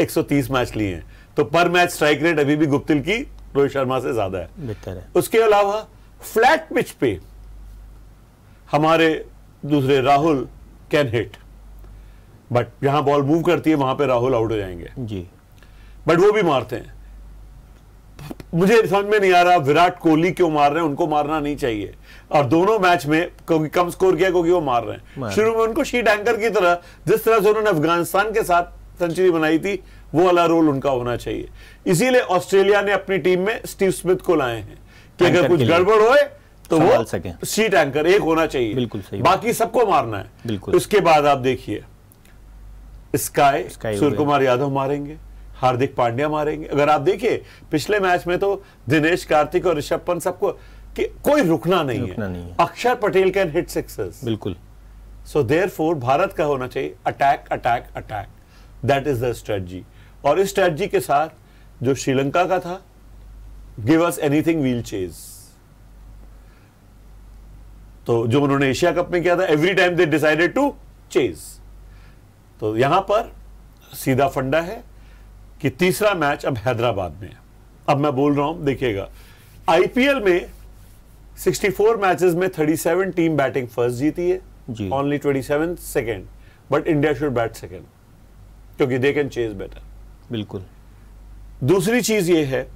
130 मैच लिए हैं, तो पर मैच स्ट्राइक रेट अभी भी गुप्तिल की रोहित शर्मा से ज्यादा है, बेहतर है। उसके अलावा फ्लैट पिच पे हमारे दूसरे राहुल कैन हिट, बट जहां बॉल मूव करती है वहां पे राहुल आउट हो जाएंगे जी, बट वो भी मारते हैं। मुझे समझ में नहीं आ रहा विराट कोहली क्यों मार रहे हैं, उनको मारना नहीं चाहिए। और दोनों मैच में क्योंकि कम स्कोर किया क्योंकि वो मार रहे हैं। शुरू में उनको शीट एंकर की तरह, जिस तरह से उन्होंने अफगानिस्तान के साथ सेंचुरी बनाई थी, वो वाला रोल उनका होना चाहिए। इसीलिए ऑस्ट्रेलिया ने अपनी टीम में स्टीव स्मिथ को लाए हैं कि अगर कुछ गड़बड़ होए तो वो शीट एंकर एक होना चाहिए, बिल्कुल सही, बाकी सबको मारना है। बिल्कुल। उसके बाद आप देखिए स्काई सूर्य कुमार यादव मारेंगे, हार्दिक पांड्या मारेंगे। अगर आप देखिए पिछले मैच में तो दिनेश कार्तिक और ऋषभ पंत सबको कि कोई रुकना नहीं है। अक्षर पटेल कैन हिट सिक्सेस, बिल्कुल। सो देयरफॉर भारत का होना चाहिए attack attack attack, that is the strategy. और इस स्ट्रेटजी के साथ जो श्रीलंका का था, give us anything we'll chase, तो जो उन्होंने एशिया कप में किया था, every time they decided to chase. तो यहां पर सीधा फंडा है कि तीसरा मैच अब हैदराबाद में है। अब मैं बोल रहा हूं, देखिएगा आईपीएल में 64 मैचेस में 37 टीम बैटिंग फर्स्ट जीती है, only 27 second, but India should bat second क्योंकि दे कैन चेज बेटर। बिल्कुल। दूसरी चीज ये है,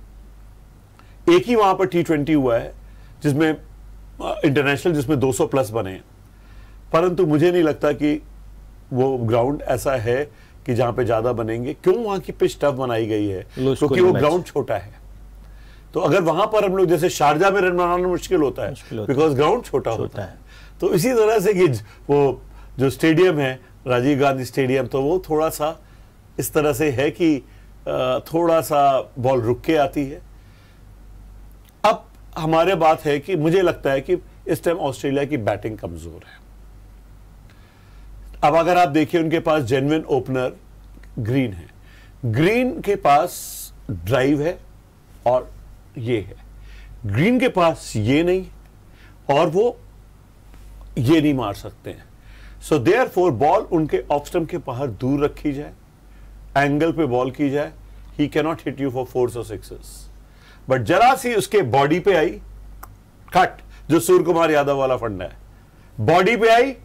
एक ही वहां पर T20 हुआ है जिसमें इंटरनेशनल, जिसमें 200 प्लस बने हैं, परंतु मुझे नहीं लगता कि वो ग्राउंड ऐसा है कि जहां पे ज्यादा बनेंगे। क्यों? वहां की पिच टफ बनाई गई है क्योंकि वो ग्राउंड छोटा है। तो अगर वहां पर हम लोग, जैसे शारजा में रन बनाना मुश्किल होता है बिकॉज ग्राउंड छोटा होता है। तो इसी तरह से कि वो जो स्टेडियम है राजीव गांधी स्टेडियम, तो वो थोड़ा सा इस तरह से है कि थोड़ा सा बॉल रुक के आती है। अब हमारे बात है कि मुझे लगता है कि इस टाइम ऑस्ट्रेलिया की बैटिंग कमजोर है। अब अगर आप देखिए उनके पास जेन्युइन ओपनर ग्रीन है, ग्रीन के पास ड्राइव है और ये है, ग्रीन के पास ये नहीं और वो ये नहीं मार सकते हैं। सो देयरफॉर बॉल उनके ऑफ स्टंप के बाहर दूर रखी जाए, एंगल पे बॉल की जाए, he can not hit you for 4 और 6। बट जरा सी उसके बॉडी पे आई कट, जो सूर्य कुमार यादव वाला फंडा है, बॉडी पे आई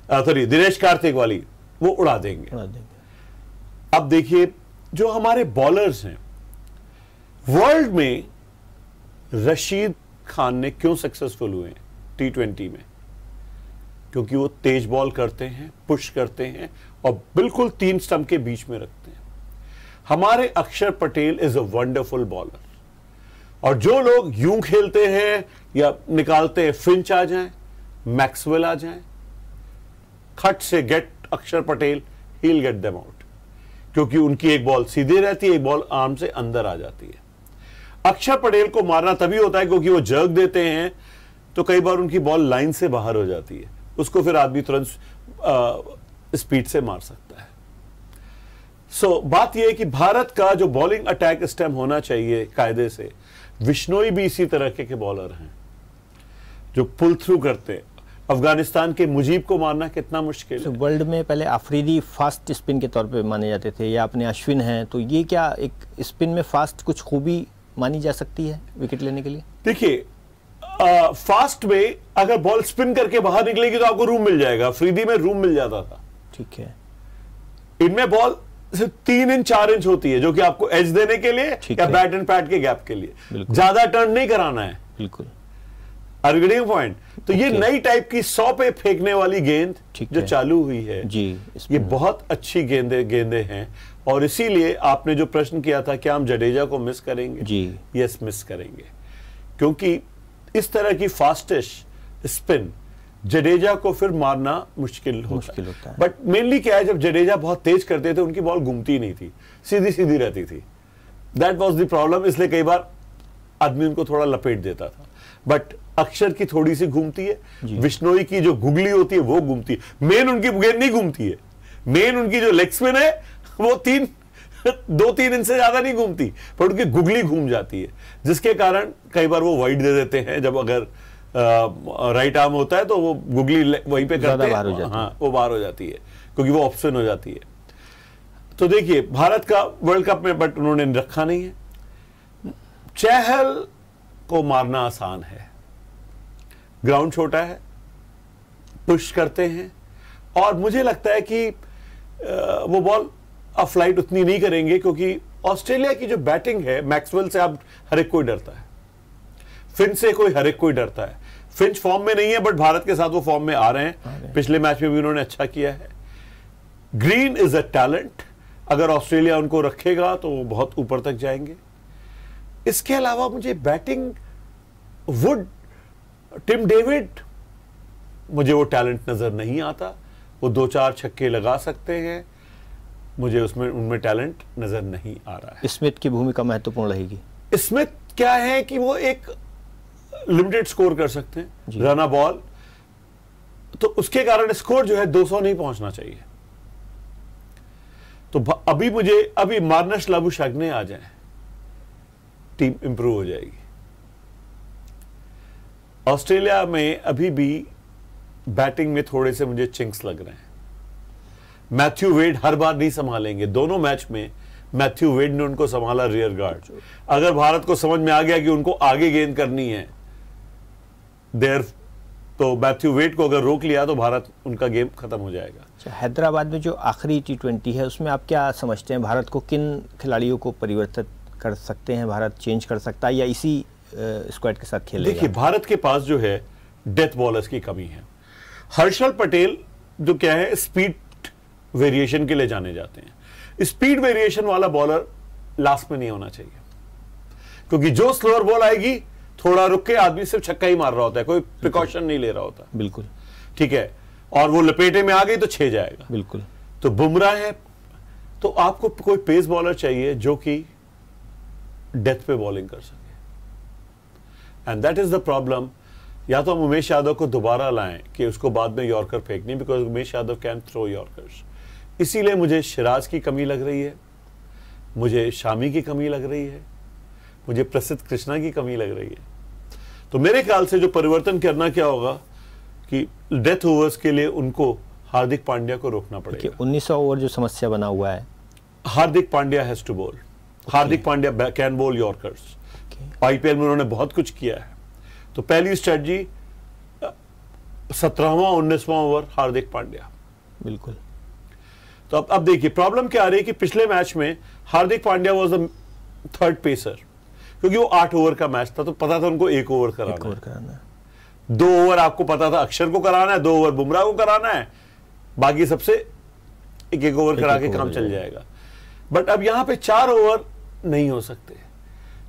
सॉरी दिनेश कार्तिक वाली, वो उड़ा देंगे। अब देखिए जो हमारे बॉलर्स हैं, वर्ल्ड में रशीद खान ने क्यों सक्सेसफुल हुए हैं T20 में? क्योंकि वो तेज बॉल करते हैं, पुश करते हैं और बिल्कुल 3 स्टंप के बीच में रखते हैं। हमारे अक्षर Patel is a wonderful bowler, और जो लोग यूं खेलते हैं या निकालते हैं, फिंच आ जाए, मैक्सवेल आ जाए, खट से गेट अक्षर Patel, he will get them out, क्योंकि उनकी एक बॉल सीधी रहती है, एक बॉल आर्म से अंदर आ जाती है। अक्षर पटेल को मारना तभी होता है क्योंकि वो जर्क देते हैं, तो कई बार उनकी बॉल लाइन से बाहर हो जाती है, उसको फिर आदमी तुरंत स्पीड से मार सकता है। सो बात यह है कि भारत का जो बॉलिंग अटैक इस टाइम होना चाहिए कायदे से, विश्नोई भी इसी तरह के बॉलर हैं जो पुल थ्रू करते हैं। अफगानिस्तान के मुजीब को मारना कितना मुश्किल है। वर्ल्ड में पहले अफरीदी फास्ट स्पिन के तौर पे माने जाते थे, या अपने अश्विन हैं, तो ये क्या एक स्पिन में फास्ट कुछ खूबी मानी जा सकती है विकेट लेने के लिए? देखिए फास्ट में अगर बॉल स्पिन करके बाहर निकलेगी तो आपको रूम मिल जाएगा, अफरीदी में रूम मिल जाता था। ठीक है, इनमें बॉल सिर्फ 3 इंच 4 इंच होती है, जो कि आपको एज देने के लिए या बैट एंड पैड के गैप के लिए, ज्यादा टर्न नहीं कराना है। बिल्कुल पॉइंट। तो ये नई टाइप की 100 पे फेंकने वाली गेंद जो चालू हुई है जी, ये बहुत अच्छी गेंदे हैं, और इसीलिए आपने जो प्रश्न किया था कि हम जडेजा को मिस करेंगे जी, यस मिस करेंगे, क्योंकि इस तरह की फास्टेस्ट स्पिन जडेजा को फिर मारना मुश्किल होता है। बट मेनली क्या है, जब जडेजा बहुत तेज करते थे उनकी बॉल घूमती नहीं थी, सीधी सीधी रहती थी। दैट वाज द प्रॉब्लम, इसलिए कई बार आदमी उनको थोड़ा लपेट देता था। बट अक्षर की थोड़ी सी घूमती है, विश्नोई की जो गुगली होती है वो घूमती है, मेन उनकी गेंद नहीं घूमती है, मेन उनकी जो लेग स्पिन है वो 2-3 इंच से ज्यादा नहीं घूमती, पर उनकी गुगली घूम जाती है, जिसके कारण कई बार वो वाइड दे देते हैं। जब अगर राइट आर्म होता है तो वो गुगली वहीं पे करते हैं, हाँ वो बाहर हो जाती है क्योंकि वो ऑप्शन हो जाती है। तो देखिए भारत का वर्ल्ड कप में बट उन्होंने रखा नहीं है। चहल को मारना आसान है, ग्राउंड छोटा है, पुश करते हैं, और मुझे लगता है कि वो बॉल आप फ्लाइट उतनी नहीं करेंगे, क्योंकि ऑस्ट्रेलिया की जो बैटिंग है, मैक्सवेल से आप हर एक कोई डरता है, फिंच से कोई हर एक कोई डरता है। फिंच फॉर्म में नहीं है, बट भारत के साथ वो फॉर्म में आ रहे हैं। पिछले मैच में भी उन्होंने अच्छा किया है। ग्रीन इज अ टैलेंट, अगर ऑस्ट्रेलिया उनको रखेगा तो वो बहुत ऊपर तक जाएंगे। इसके अलावा मुझे बैटिंग वुड, टिम डेविड, मुझे वो टैलेंट नजर नहीं आता। वो 2-4 छक्के लगा सकते हैं, मुझे उसमें उनमें टैलेंट नजर नहीं आ रहा है। स्मिथ की भूमिका महत्वपूर्ण रहेगी। स्मिथ क्या है कि वो एक लिमिटेड स्कोर कर सकते हैं, रन बॉल, तो उसके कारण स्कोर जो है 200 नहीं पहुंचना चाहिए। तो अभी मार्नस लाबुशैग्ने आ जाए, टीम इंप्रूव हो जाएगी। ऑस्ट्रेलिया में अभी भी बैटिंग में थोड़े से मुझे चिंक्स लग रहे हैं। मैथ्यू वेड हर बार नहीं संभालेंगे। दोनों मैच में मैथ्यू वेड ने उनको संभाला रियर गार्ड। अगर भारत को समझ में आ गया कि उनको आगे गेंद करनी है तो मैथ्यू वेड को अगर रोक लिया तो भारत, उनका गेम खत्म हो जाएगा। हैदराबाद में जो आखिरी T20 है, उसमें आप क्या समझते हैं, भारत को किन खिलाड़ियों को परिवर्तित कर सकते हैं, भारत चेंज कर सकता है या इसी स्क्वाड के साथ खेलेगा? देखिए, भारत के पास जो है डेथ बॉलर्स की कमी है। हर्षल पटेल जो क्या है, स्पीड वेरिएशन के लिए जाने जाते हैं। स्पीड वेरिएशन वाला बॉलर लास्ट में नहीं होना चाहिए, क्योंकि जो स्लोअर बॉल आएगी, थोड़ा रुक के आदमी सिर्फ छक्का ही मार रहा होता है, कोई प्रिकॉशन नहीं ले रहा होता। बिल्कुल ठीक है, और वो लपेटे में आ गई तो 6 जाएगा। बिल्कुल। तो बुमराह है, तो आपको कोई पेस बॉलर चाहिए जो कि डेथ पे बॉलिंग कर सके, and that is the problem. या तो हम उमेश यादव को दोबारा लाएं कि उसको बाद में यॉर्कर फेंकनी, because Umesh Yadav can throw yorkers. इसीलिए मुझे सिराज की कमी लग रही है, मुझे शामी की कमी लग रही है, मुझे प्रसिद्ध कृष्णा की कमी लग रही है। तो मेरे ख्याल से जो परिवर्तन करना क्या होगा कि डेथ ओवर्स के लिए उनको हार्दिक पांड्या को रोकना पड़ेगा। 1900 ओवर जो समस्या बना हुआ है, Hardik Pandya has to bowl. Hardik Pandya can bowl yorkers. IPL में उन्होंने बहुत कुछ किया है। तो पहली स्ट्रेटजी 17वां 19वां ओवर हार्दिक पांड्या। बिल्कुल। तो अब देखिए प्रॉब्लम क्या आ रही है कि पिछले मैच में Hardik Pandya was the third pacer, क्योंकि वो 8 ओवर का मैच था, तो पता था उनको 1 ओवर कराना है। 2 ओवर आपको पता था अक्षर को कराना है, 2 ओवर बुमराह को कराना है, बाकी सबसे 1-1 ओवर करा के काम चल जाएगा। बट अब यहां पे 4 ओवर नहीं हो सकते,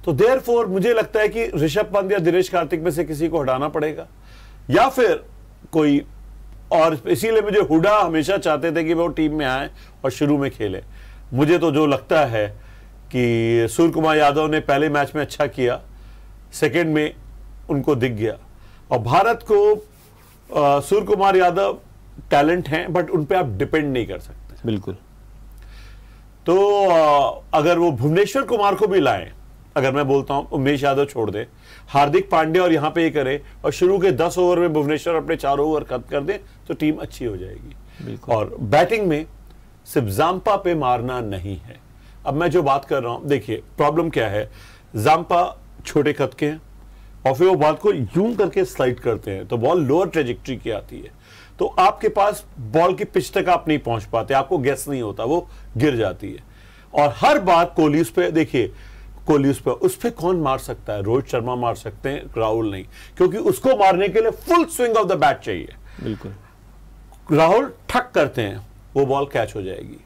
तो देयरफॉर मुझे लगता है कि ऋषभ पंत या दिनेश कार्तिक में से किसी को हटाना पड़ेगा, या फिर कोई और। इसीलिए मुझे हुडा हमेशा चाहते थे कि वो टीम में आए और शुरू में खेले। मुझे तो जो लगता है कि सूर्य कुमार यादव ने पहले मैच में अच्छा किया, सेकंड में उनको दिख गया। और भारत को सूर्य कुमार यादव टैलेंट हैं, बट उन पे आप डिपेंड नहीं कर सकते। बिल्कुल। तो अगर वो भुवनेश्वर कुमार को भी लाएं, अगर मैं बोलता हूं उमेश यादव छोड़ दे, हार्दिक पांड्या और यहां पे ये करे, और शुरू के 10 ओवर में भुवनेश्वर अपने 4 ओवर खत्म कर दे, तो टीम अच्छी हो जाएगी। और बैटिंग में सिर्फ जाम्पा पे मारना नहीं है। अब मैं जो बात कर रहा हूं, देखिए प्रॉब्लम क्या है, जाम्पा छोटे कद के हैं और फिर वो बात को यूं करके स्लाइड करते हैं, तो बॉल लोअर ट्रेजेक्ट्री की आती है, तो आपके पास बॉल की पिच तक आप नहीं पहुंच पाते, आपको गेस नहीं होता, वो गिर जाती है। और हर बात कोहली उस पे, देखिए कोहली उस पे कौन मार सकता है? रोहित शर्मा मार सकते हैं, राहुल नहीं, क्योंकि उसको मारने के लिए full swing of the bat चाहिए। बिल्कुल। राहुल ठक करते हैं, वो बॉल कैच हो जाएगी।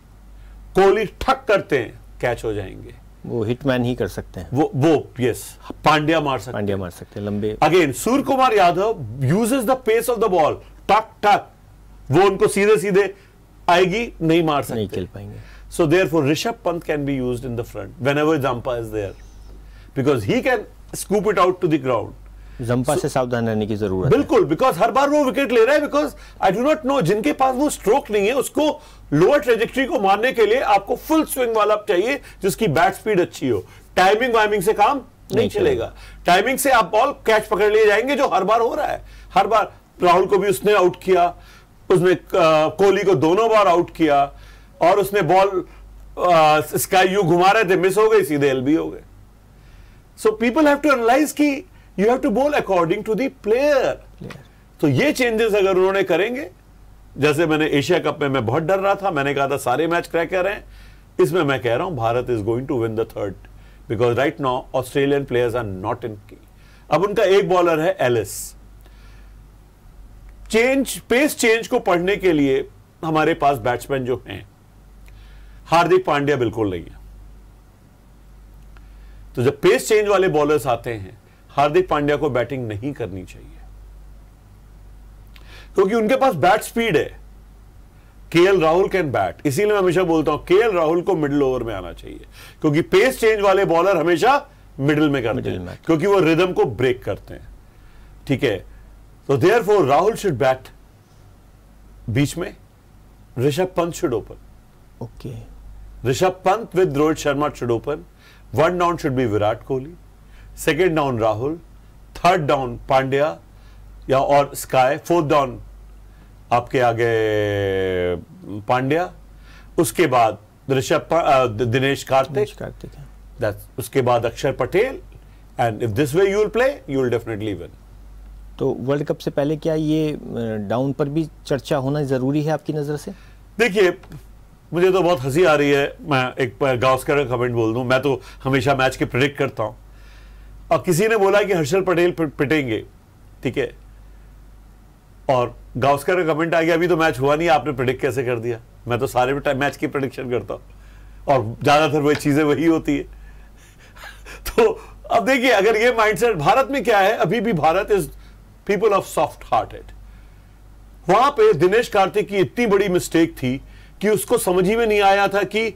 कोहली ठक करते हैं, कैच हो जाएंगे। वो हिटमैन ही कर सकते हैं। वो यस, पांड्या मार सकते हैं लंबे। Again Surya Kumar Yadav uses the pace of the ball, टक टक, वो उनको सीधे सीधे आएगी, नहीं मार सकते, नहीं खेल पाएंगे। So therefore Rishabh Pant can be used in the front whenever Zampa is there, because he can scoop it out to the ground. Zampa से सावधान रहने की जरूरत बिल्कुल, बिकॉज हर बार वो विकेट ले रहा है, because I do not know, जिनके पास वो स्ट्रोक नहीं है, उसको लोअर ट्रेजेक्ट्री को मारने के लिए आपको फुल स्विंग वाला चाहिए जिसकी बैट स्पीड अच्छी हो। टाइमिंग वाइमिंग से काम नहीं चलेगा। टाइमिंग से आप बॉल कैच पकड़ लिए जाएंगे, जो हर बार हो रहा है। हर बार राहुल को भी उसने आउट किया, उसने कोहली को दोनों बार आउट किया, और उसने बॉल स्काई यू घुमा रहे थे, मिस हो गई, सीधे एलबी हो गए। So people have to analyse कि you have to bowl according to the player. तो ये चेंजेस अगर उन्होंने करेंगे जैसे मैंने एशिया कप में मैं बहुत डर रहा था, मैंने कहा था सारे मैच क्रैक कर रहे हैं, इसमें मैं कह रहा हूं Bharat is going to win the third, because right now Australian players are not in key. अब उनका एक बॉलर है एलिस। पेस चेंज को पढ़ने के लिए हमारे पास बैट्समैन जो हैं, हार्दिक पांड्या बिल्कुल नहीं है। तो जब पेस चेंज वाले बॉलर्स आते हैं, हार्दिक पांड्या को बैटिंग नहीं करनी चाहिए, क्योंकि उनके पास बैट स्पीड है। केएल राहुल कैन बैट, इसीलिए मैं हमेशा बोलता हूं केएल राहुल को मिडिल ओवर में आना चाहिए, क्योंकि पेस चेंज वाले बॉलर हमेशा मिडिल में करते हैं, क्योंकि वो रिदम को ब्रेक करते हैं। ठीक है, तो देयरफॉर राहुल शुड बैट बीच में, Rishabh Pant should open. Okay, Rishabh Pant with Rohit Sharma should open. 1 down should be Virat Kohli, 2nd down Rahul, 3rd down Pandya या और स्काई, 4th डाउन आपके आगे पांड्या, उसके बाद दिनेश कार्तिक, उसके बाद अक्षर Patel, and if this way you will play you will definitely win. तो वर्ल्ड कप से पहले क्या ये डाउन पर भी चर्चा होना जरूरी है आपकी नजर से? देखिए, मुझे तो बहुत हंसी आ रही है, मैं एक गावस्कर का कमेंट बोल दूं, मैं तो हमेशा मैच के प्रेडिक्ट करता हूं, और किसी ने बोला कि हर्षल पटेल पिटेंगे, ठीक है, और गावस्कर का कमेंट आ गया अभी तो मैच हुआ नहीं, आपने प्रेडिक्ट कैसे कर दिया? मैं तो सारे मैच की प्रेडिक्शन करता हूं और ज्यादातर वही चीजें वही होती है। तो अब देखिए, अगर ये माइंडसेट भारत में क्या है, अभी भी Bharat is people of soft hearted. वहां पे दिनेश कार्तिक की इतनी बड़ी मिस्टेक थी कि उसको समझ ही में नहीं आया था कि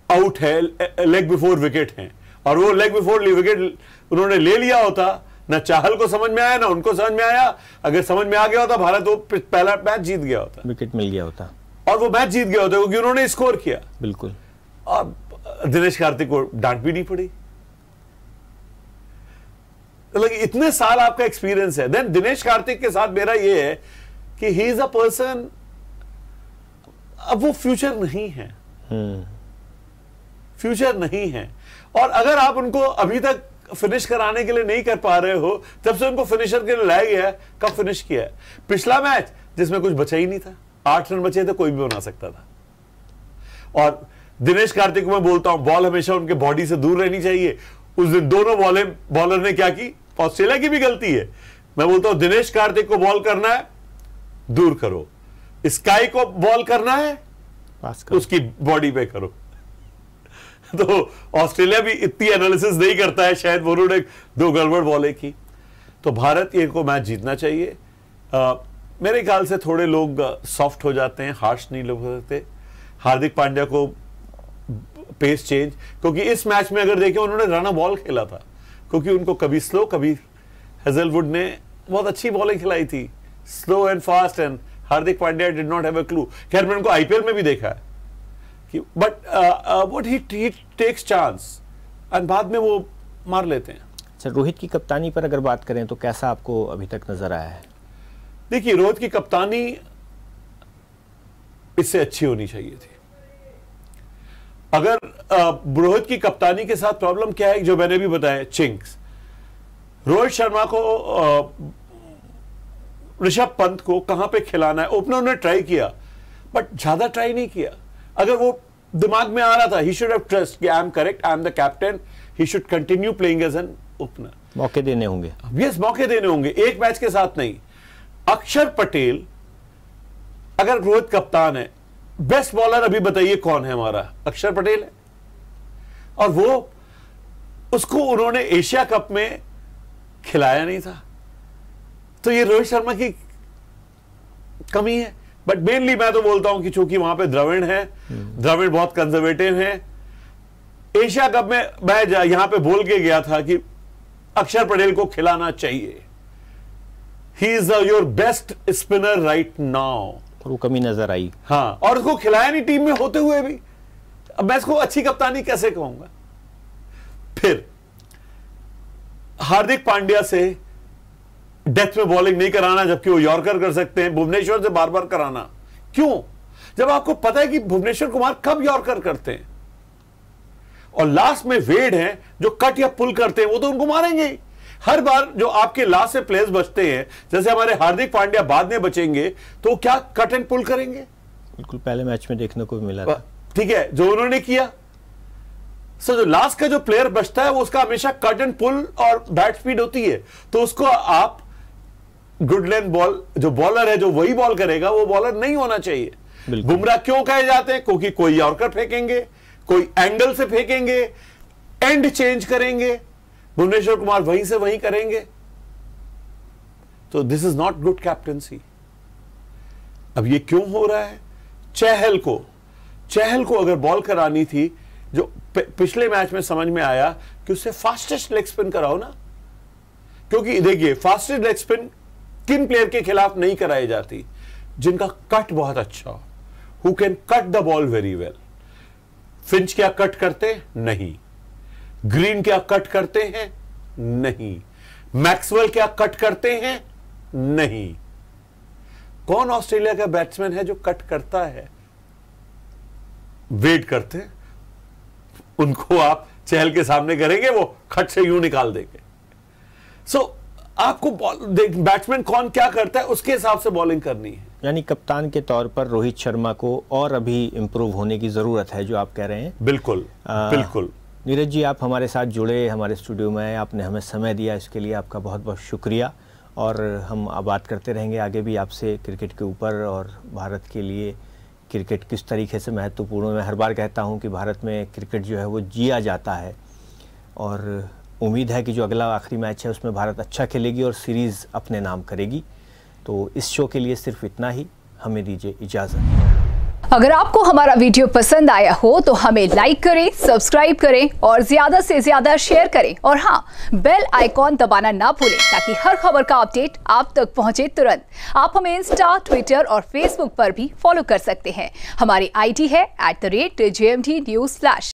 आउट है, लेग बिफोर विकेट है, और वो लेग बिफोर विकेट उन्होंने ले लिया होता, ना चाहल को समझ में आया ना उनको समझ में आया। अगर समझ में आ गया होता भारत वो पहला मैच जीत गया होता, विकेट मिल गया होता और वो मैच जीत गया होता, क्योंकि उन्होंने स्कोर किया। बिल्कुल, और दिनेश कार्तिक को डांट भी नहीं पड़ी। इतने साल आपका एक्सपीरियंस है। देन दिनेश कार्तिक के साथ मेरा ये है कि ही इज अ पर्सन, अब वो फ्यूचर नहीं है, फ्यूचर नहीं है। और अगर आप उनको अभी तक फिनिश कराने के लिए नहीं कर पा रहे हो, जब से उनको फिनिशर के लिए लाया गया है, कब फिनिश किया है? पिछला मैच जिसमें कुछ बचा ही नहीं था, 8 रन बचे थे, कोई भी बना सकता था। और दिनेश कार्तिक को मैं बोलता हूं, बॉल हमेशा उनके बॉडी से दूर रहनी चाहिए। उस दिन दोनों बॉलर ने क्या की, ऑस्ट्रेलिया की भी गलती है। मैं बोलता हूं दिनेश कार्तिक को बॉल करना है, दूर करो, स्काई को बॉल करना है, उसकी बॉडी पे करो। तो ऑस्ट्रेलिया भी इतनी एनालिसिस नहीं करता है, शायद उन्होंने 2 गड़बड़ बॉलें की। तो भारत ये को मैच जीतना चाहिए। मेरे ख्याल से थोड़े लोग सॉफ्ट हो जाते हैं, हार्श नहीं लोग होते। हार्दिक पांड्या को पेस चेंज, क्योंकि इस मैच में अगर देखें उन्होंने रन बॉल खेला था, क्योंकि उनको कभी स्लो, कभी हेजलवुड ने बहुत अच्छी बॉलिंग खिलाई थी, slow and fast, and Hardik Pandya did not have a clue. खैर मैंने उनको आईपीएल में भी देखा है कि but what he takes chance and बाद में वो मार लेते हैं। अच्छा, रोहित की कप्तानी पर अगर बात करें तो कैसा आपको अभी तक नजर आया है? देखिए, रोहित की कप्तानी इससे अच्छी होनी चाहिए थी। अगर रोहित की कप्तानी के साथ प्रॉब्लम क्या है, जो मैंने भी बताया, चिंक्स। रोहित शर्मा को, ऋषभ पंत को कहां पे खिलाना है, ओपनर ने ट्राई किया बट ज्यादा ट्राई नहीं किया। अगर वो दिमाग में आ रहा था, ही शुड हैव ट्रस्ट कि I am correct, I am the captain, he should continue playing as an opener. मौके देने होंगे, यस, मौके देने होंगे, एक मैच के साथ नहीं। अक्षर पटेल, अगर रोहित कप्तान है, बेस्ट बॉलर अभी बताइए कौन है हमारा? अक्षर पटेल है। और वो, उसको उन्होंने एशिया कप में खिलाया नहीं था। तो ये रोहित शर्मा की कमी है। बट मेनली मैं तो बोलता हूं कि चूंकि वहां पे द्रविड़ है, द्रविड़ बहुत कंजर्वेटिव है। एशिया कप में मैं यहां पे बोल के गया था कि अक्षर पटेल को खिलाना चाहिए, he is your best spinner right now. और वो कमी नजर आई। हाँ, और उसको खिलाया नहीं टीम में होते हुए भी। अब मैं इसको अच्छी कप्तानी कैसे कहूंगा? फिर हार्दिक पांड्या से डेथ में बॉलिंग नहीं कराना, जबकि वो यॉर्कर कर सकते हैं। भुवनेश्वर से बार बार कराना क्यों, जब आपको पता है कि भुवनेश्वर कुमार कब यॉर्कर करते हैं? और लास्ट में वेड है जो कट या पुल करते हैं, वो तो उनको मारेंगे ही। हर बार जो आपके लास्ट से प्लेयर्स बचते हैं, जैसे हमारे हार्दिक पांड्या बाद में बचेंगे, तो क्या कट एंड पुल करेंगे? बिल्कुल, पहले मैच में देखने को मिला था। ठीक है, जो उन्होंने किया। सो जो लास्ट का जो प्लेयर बचता है वो उसका हमेशा कट एंड पुल और बैट स्पीड होती है, तो उसको आप गुड लेंथ बॉल, जो बॉलर है जो वही बॉल करेगा, वो बॉलर नहीं होना चाहिए। बुमराह क्यों कहे जाते हैं? क्योंकि कोई यॉर्कर फेंकेंगे, कोई एंगल से फेंकेंगे, एंड चेंज करेंगे, भुवनेश्वर कुमार वहीं से वहीं करेंगे। तो this is not good captaincy. अब ये क्यों हो रहा है? चहल को अगर बॉल करानी थी, जो पिछले मैच में समझ में आया कि उससे फास्टेस्ट लेग स्पिन कराओ ना, क्योंकि देखिए फास्टेस्ट लेग स्पिन किन प्लेयर के खिलाफ नहीं कराई जाती? जिनका कट बहुत अच्छा हो, who can cut the ball very well. Finch क्या कट करते? नहीं। ग्रीन क्या कट करते हैं? नहीं। मैक्सवेल क्या कट करते हैं? नहीं। कौन ऑस्ट्रेलिया का बैट्समैन है जो कट करता है? वेट करते हैं, उनको आप चहल के सामने करेंगे, वो खट से यूं निकाल देंगे। सो आपको बैट्समैन कौन क्या करता है उसके हिसाब से बॉलिंग करनी है। यानी कप्तान के तौर पर रोहित शर्मा को और अभी इंप्रूव होने की जरूरत है, जो आप कह रहे हैं। बिल्कुल बिल्कुल। नीरज जी, आप हमारे साथ जुड़े, हमारे स्टूडियो में आपने हमें समय दिया, इसके लिए आपका बहुत बहुत शुक्रिया। और हम बात करते रहेंगे आगे भी आपसे क्रिकेट के ऊपर, और भारत के लिए क्रिकेट किस तरीके से महत्वपूर्ण है। मैं हर बार कहता हूं कि भारत में क्रिकेट जो है वो जिया जाता है, और उम्मीद है कि जो अगला आखिरी मैच है उसमें भारत अच्छा खेलेगी और सीरीज़ अपने नाम करेगी। तो इस शो के लिए सिर्फ इतना ही, हमें दीजिए इजाज़त। अगर आपको हमारा वीडियो पसंद आया हो तो हमें लाइक करें, सब्सक्राइब करें और ज़्यादा से ज़्यादा शेयर करें। और हाँ, बेल आइकॉन दबाना ना भूलें ताकि हर खबर का अपडेट आप तक पहुंचे तुरंत। आप हमें इंस्टा, ट्विटर और फेसबुक पर भी फॉलो कर सकते हैं। हमारी आईडी है @JMT News Flash।